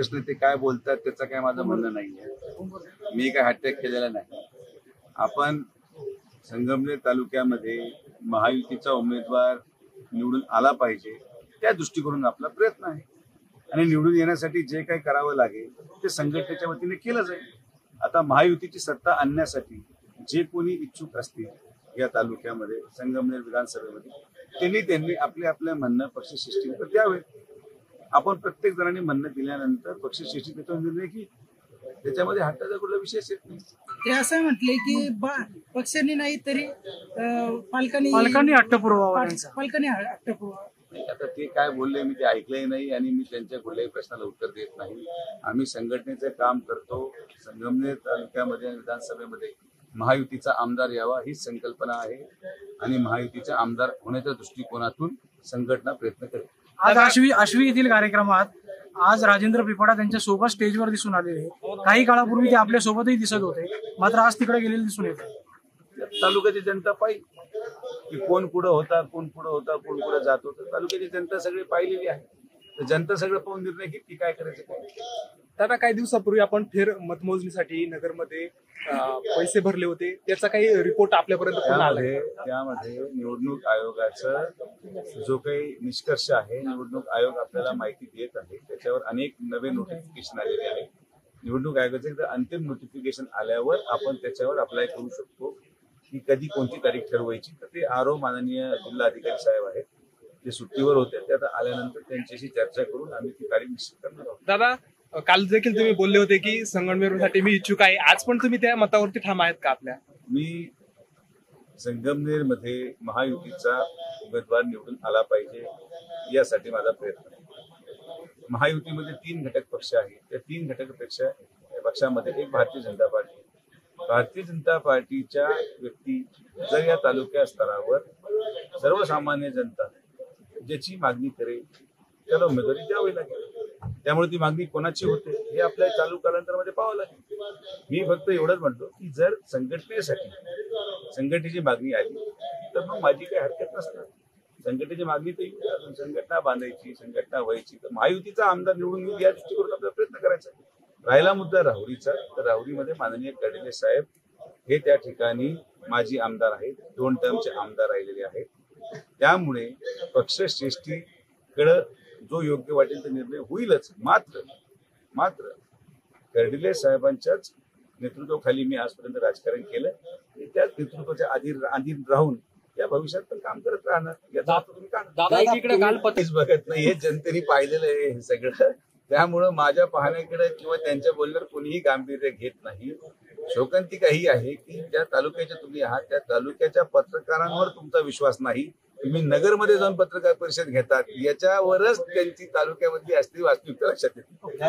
प्रश्न ते काय बोलतात त्याचं काय माझं म्हणणं नाहीये. मी काय हॅटॅक केलेला नाही. आपण संगमनेर तालुक्यामध्ये महायुतीचा उमेदवार निवडून आला पाहिजे त्या दृष्टिकोनातून आपला प्रयत्न आहे आणि निवडून येण्यासाठी जे काही करावं लागेल ते संघटनेच्या वतीने केलं जाईल. आता महायुतीची सत्ता आणण्यासाठी जे कोणी इच्छुक असतील या तालुक्यामध्ये संगमनेर विधानसभेमध्ये त्यांनी आपल्या म्हणणं पक्षश्रेष्ठींकडे द्यावे. आपण प्रत्येक जणांनी म्हणणं दिल्यानंतर पक्षश्रेष्ठीचा निर्णय की त्याच्यामध्ये हट्टाचा कुठला विषयच येत नाही. ते असं म्हटले की पक्षांनी नाही तरी पालकांनी हट्ट पुरवावा. आता ते काय बोलले मी ते ऐकलंही नाही आणि मी त्यांच्या कुठल्याही प्रश्नाला उत्तर देत नाही. आम्ही संघटनेचं काम करतो. संगमनेर तालुक्यामध्ये विधानसभेमध्ये महायुतीचा आमदार यावा ही संकल्पना आहे आणि महायुतीचा आमदार होण्याच्या दृष्टिकोनातून संघटना प्रयत्न करेल. आज आश्वी येथील कार्यक्रमात आज राजेंद्र पिपाडा त्यांच्या सोबत स्टेजवर दिसून आलेले. काही काळापूर्वी ते आपल्या सोबतही दिसत होते, मात्र आज तिकडे गेलेले दिसून येते. तालुक्याची जनता पाहिजे की कोण पुढे होता, कोण पुढे जात होतं. तालुक्याची जनता सगळी पाहिलेली आहे. तर जनता सगळं पाहून निर्णय घेत की काय करायचं. दादा, काही दिवसापूर्वी आपण फेर मतमोजणीसाठी नगरमध्ये पैसे भरले होते, त्याचा काही रिपोर्ट आपल्यापर्यंत त्यामध्ये निवडणूक आयोगाचा जो काही निष्कर्ष आहे, निवडणूक आयोग आपल्याला माहिती देत आहे. त्याच्यावर अनेक नवे नोटिफिकेशन आलेले आहे. निवडणूक आयोगाचे एकदा अंतिम नोटिफिकेशन आल्यावर आपण त्याच्यावर अप्लाय करू शकतो की कधी कोणती तारीख ठरवायची. तर ते आरो माननीय जिल्हा अधिकारी साहेब आहेत, ते सुट्टीवर होते. ते आता आल्यानंतर त्यांच्याशी चर्चा करून आम्ही ती तारीख निश्चित करणार आहोत. दादा, काल देखील तुम्ही बोलले होते की संगमनेरसाठी मी इच्छुक आहे. आज पण तुम्ही त्या मतावरती ठाम आहेत का आपल्या? मी संगमनेरमध्ये महायुतीचा उमेदवार निवडून आला पाहिजे यासाठी माझा प्रयत्न आहे. महायुतीमध्ये 3 घटक पक्ष आहेत. त्या 3 घटक पक्षामध्ये एक भारतीय जनता पार्टी. भारतीय जनता पार्टीच्या व्यक्ती जर या तालुक्या स्तरावर सर्वसामान्य जनता ज्याची मागणी करेल त्याला उमेदवारी द्यावी लागेल. त्यामुळे ती मागणी कोणाची होते हे आपल्या चालू कालांतरामध्ये पाहावं लागेल. मी फक्त एवढंच म्हणतो की जर संघटनेची मागणी आली तर मग माझी काही हरकत नसणार. संघटनेची मागणी तर संघटना बांधायची, संघटना व्हायची, तर महायुतीचा आमदार निवडून येईल या दृष्टीकोनातून आपल्याला प्रयत्न करायचा. राहिला मुद्दा राहुरीचा, तर राहुरीमध्ये माननीय कर्डिले साहेब हे त्या ठिकाणी माजी आमदार आहेत, 2 टर्मचे आमदार राहिलेले आहेत. त्यामुळे पक्षश्रेष्ठीकडे जो योग्य वाटेल तो निर्णय होईलच. मात्र कर्डिले साहेबांच्याच नेतृत्वाखाली मी आजपर्यंत राजकारण केलं. त्याच नेतृत्वाच्या अधीन राहून या भविष्यात पण काम करत राहणार. याचा तुम्ही काल बघत नाही, हे जनतेने पाहिलेलं आहे हे सगळं. त्यामुळं माझ्या पाहण्याकडे किंवा त्यांच्या बोलण्यावर कोणीही गांभीर्य घेत नाही. शोकांतिका ही आहे की ज्या तालुक्याच्या तुम्ही आहात त्या तालुक्याच्या पत्रकारांवर तुमचा विश्वास नाही. तुम्ही नगरमध्ये जाऊन पत्रकार परिषद घेतात, याच्यावरच त्यांची तालुक्यामधली असली वास्तविकता लक्षात येते.